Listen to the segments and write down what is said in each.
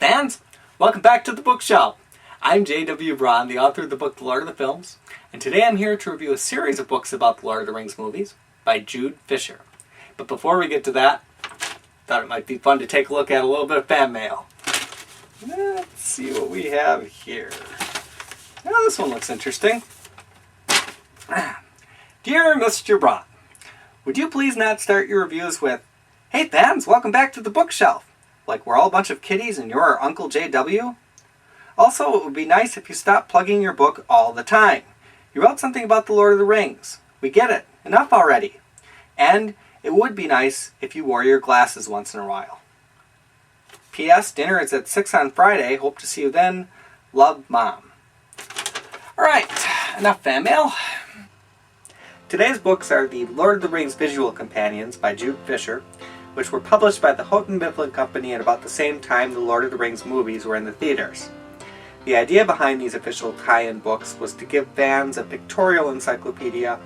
fans! Welcome back to the bookshelf. I'm J.W. Braun, the author of the book The Lord of the Films, and today I'm here to review a series of books about the Lord of the Rings movies by Jude Fisher. But before we get to that, thought it might be fun to take a look at a little bit of fan mail. Let's see what we have here. Now this one looks interesting. Dear Mr. Braun, would you please not start your reviews with, "Hey fans, welcome back to the bookshelf," like we're all a bunch of kiddies and you're our Uncle JW? Also, it would be nice if you stopped plugging your book all the time. You wrote something about the Lord of the Rings. We get it. Enough already. And it would be nice if you wore your glasses once in a while. P.S. Dinner is at 6 on Friday. Hope to see you then. Love, Mom. Alright, enough fan mail. Today's books are the Lord of the Rings Visual Companions by Jude Fisher, which were published by the Houghton Mifflin Company at about the same time the Lord of the Rings movies were in the theaters. The idea behind these official tie-in books was to give fans a pictorial encyclopedia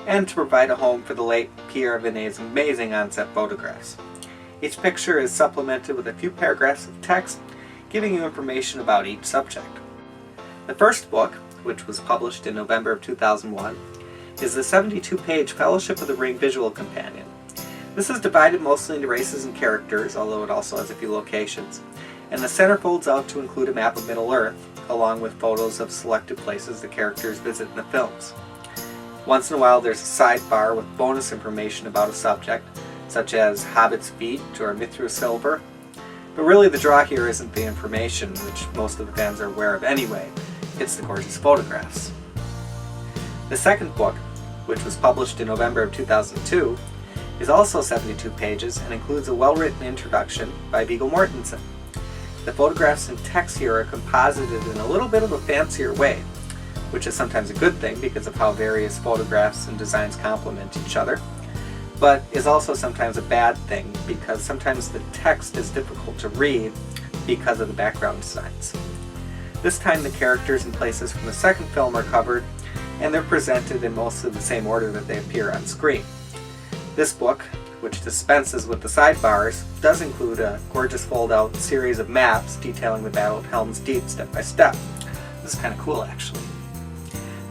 and to provide a home for the late Pierre Vinet's amazing on-set photographs. Each picture is supplemented with a few paragraphs of text giving you information about each subject. The first book, which was published in November of 2001, is the 72-page Fellowship of the Ring Visual Companion. This is divided mostly into races and characters, although it also has a few locations, and the center folds out to include a map of Middle-earth, along with photos of selected places the characters visit in the films. Once in a while there's a sidebar with bonus information about a subject, such as Hobbit's feet or Mithril silver, but really the draw here isn't the information, which most of the fans are aware of anyway, it's the gorgeous photographs. The second book, which was published in November of 2002, is also 72 pages and includes a well-written introduction by Viggo Mortensen. The photographs and text here are composited in a little bit of a fancier way, which is sometimes a good thing because of how various photographs and designs complement each other, but is also sometimes a bad thing because sometimes the text is difficult to read because of the background designs. This time the characters and places from the second film are covered, and they're presented in mostly the same order that they appear on screen. This book, which dispenses with the sidebars, does include a gorgeous fold-out series of maps detailing the Battle of Helm's Deep step by step. This is kind of cool, actually.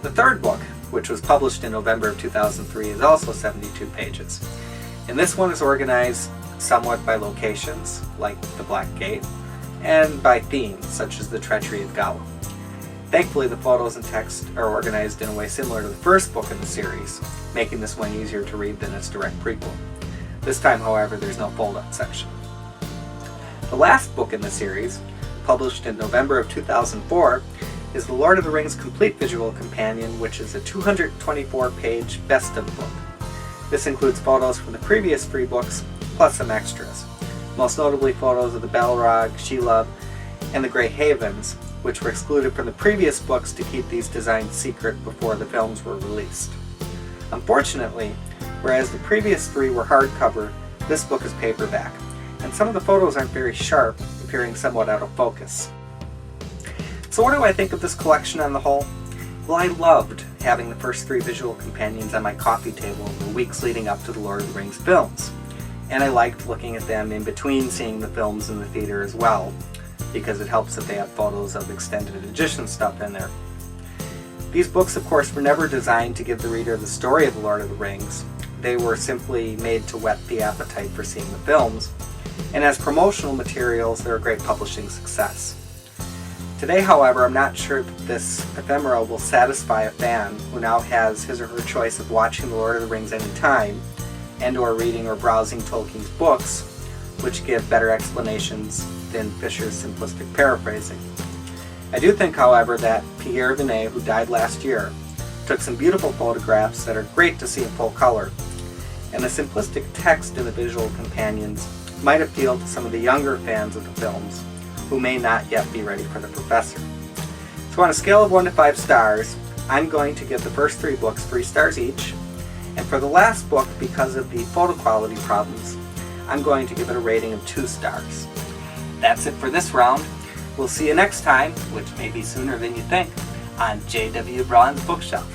The third book, which was published in November of 2003, is also 72 pages. And this one is organized somewhat by locations, like the Black Gate, and by themes, such as the treachery of Gollum. Thankfully, the photos and text are organized in a way similar to the first book in the series, making this one easier to read than its direct prequel. This time, however, there's no fold-out section. The last book in the series, published in November of 2004, is The Lord of the Rings Complete Visual Companion, which is a 224-page best-of book. This includes photos from the previous 3 books, plus some extras, most notably photos of the Balrog, Shelob, and the Grey Havens, which were excluded from the previous books to keep these designs secret before the films were released. Unfortunately, whereas the previous 3 were hardcover, this book is paperback, and some of the photos aren't very sharp, appearing somewhat out of focus. So what do I think of this collection on the whole? Well, I loved having the first 3 visual companions on my coffee table in the weeks leading up to the Lord of the Rings films, and I liked looking at them in between seeing the films in the theater as well, because it helps that they have photos of extended edition stuff in there. These books, of course, were never designed to give the reader the story of the Lord of the Rings. They were simply made to whet the appetite for seeing the films, and as promotional materials, they're a great publishing success. Today, however, I'm not sure that this ephemera will satisfy a fan who now has his or her choice of watching The Lord of the Rings anytime, and or reading or browsing Tolkien's books, which give better explanations than Fisher's simplistic paraphrasing. I do think, however, that Pierre Vinet, who died last year, took some beautiful photographs that are great to see in full color, and the simplistic text in the visual companions might appeal to some of the younger fans of the films who may not yet be ready for the Professor. So on a scale of 1 to 5 stars, I'm going to give the first 3 books 3 stars each, and for the last book, because of the photo quality problems, I'm going to give it a rating of 2 stars. That's it for this round. We'll see you next time, which may be sooner than you think, on J.W. Braun's Bookshelf.